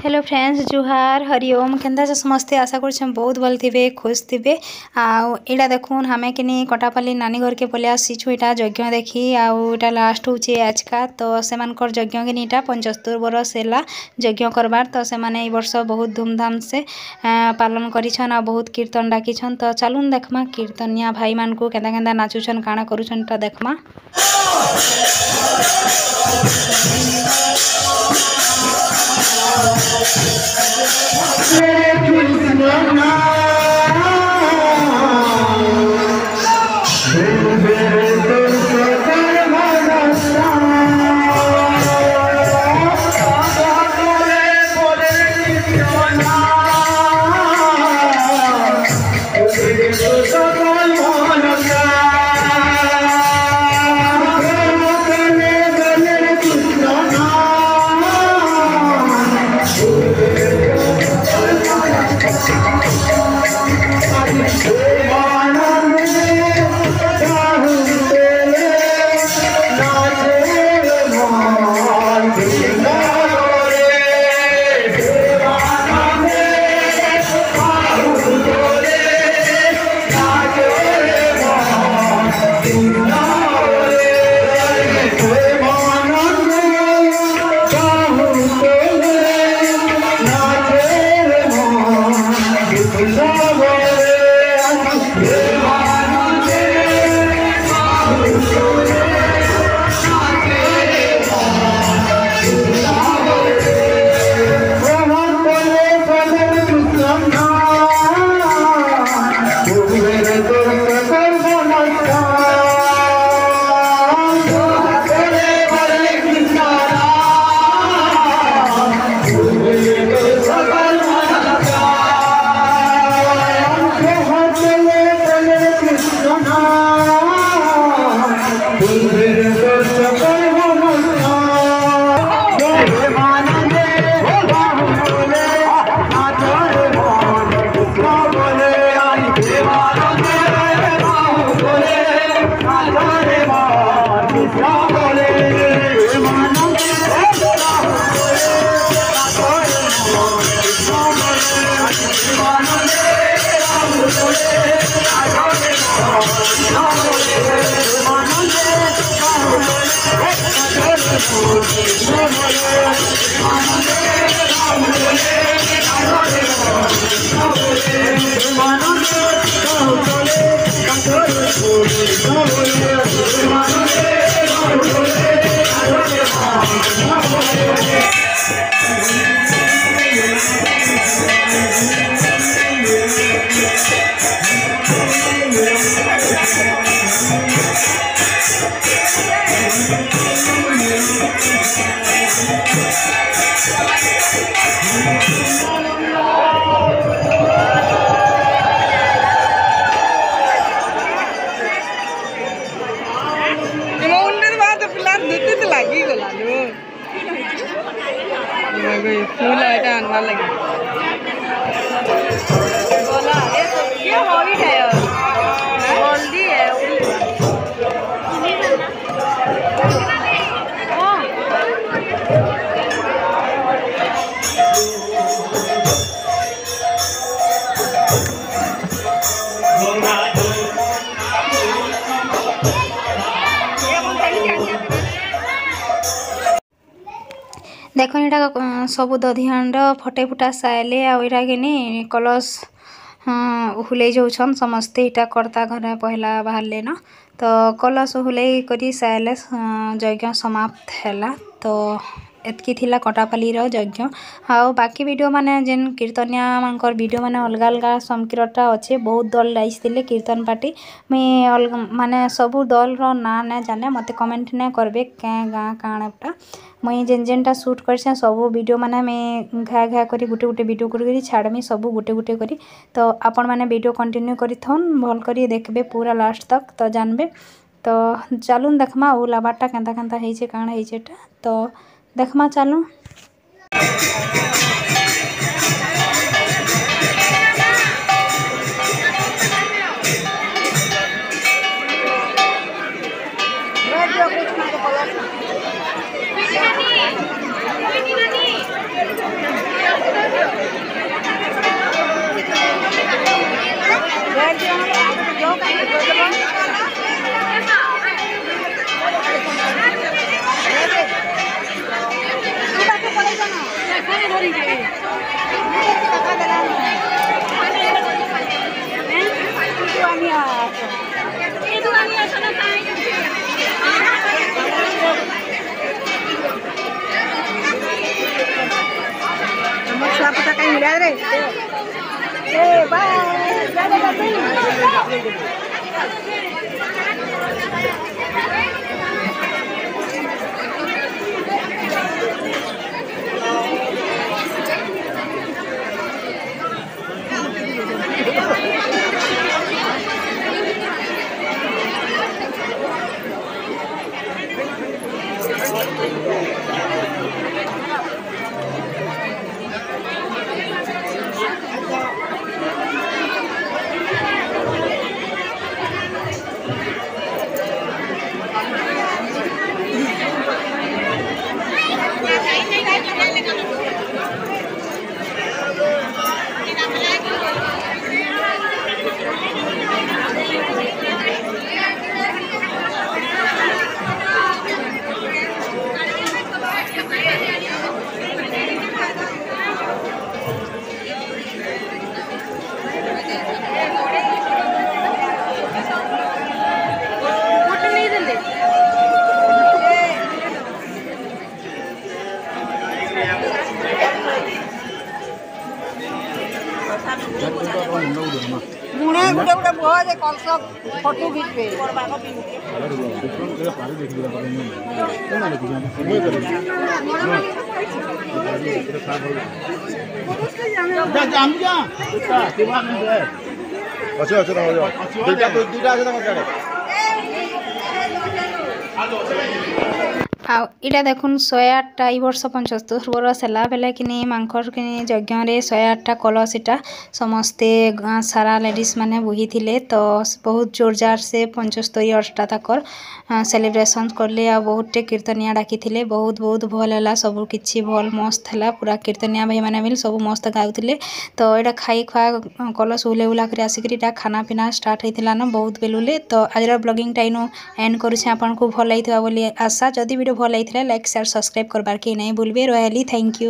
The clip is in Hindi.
हेलो फ्रेंड्स जुहार हरिओम केन्दा समस्ते आशा कर बहुत भल थे खुश थे आईटा देखुन हमें कि कटापाली नानी घर के पलि आसीचु यहाँ यज्ञ देखी आईटा लास्ट हूँ आजका तो से यज्ञ के नीटा 75 बरस है यज्ञ करवार तो से वर्ष बहुत धूमधाम से पालन करिछन आ बहुत कीर्तन डाकिछन तो चलून देखमा कीर्तनिया भाई मान को केंदा केंदा नाचुछन काଣା करुछन देखमा। फूल आइटा अनवा लगी बोला ये हॉबी है हल्दी है देखो यहाँ सब दधिहांड फटे फुटा साइले आईटा कि कलश हुले जाऊन समस्ते इटा कर्ता घर पहला बाहर न तो कलश हुले करी साइले यज्ञ समाप्त है तो एतकी थिला कटापाली यज्ञ आउ बाकी वीडियो माने जेन कीर्तनिया मानकर वीडियो माने अलग अलग समकीरटा अच्छे बहुत दल जाइए कीर्तन पार्टी मुई माने सबू दल रो ना ना जाने मते कमेंट ने करबे क्या गाँ काणाटा मुई जेन जेनटा शूट कर सबू वीडियो माने मैं घा घा करी गुटे गुटे वीडियो करी छाड़मी सबू गुटे गुटे करी तो आपण माने वीडियो कंटिन्यू करी थन भल करी देखबे पूरा लास्ट तक तो जानबे तो चलून देखमा उ लाबारटा केंता केंता हेइछे काण हेइछेटा तो देखमा चलू। मुने गुटे गुटे बुआ जे कल सब फोटो खींच पे इटा देखुन 108टा ई वर्ष 75 बरस है बेले कि मांकर कि यज्ञ 108टा कलश इटा समस्ते गाँ सारा लेडीज माने बुही थिले तो बहुत जोरजार से 75 वर्षटा तकर सेलिब्रेशन करले आ बहुतटे कीर्तनिया डाकी थिले बहुत बहुत भल है सब किछि भल मस्त है पूरा कीर्तनिया भाई मैंने मिल सब मस्त गाउथिले तो यहाँ खाई खुआ कलश उले उला कर आसिक खाना पीना स्टार्ट होता न बहुत बेलुले तो आज ब्लॉगिंग टाइम एंड करुच्छे आपको भल लगी आशा जदि वीडियो भल लगी लाइक शेयर सब्सक्राइब करबार के नहीं भूलबे रही थैंक यू।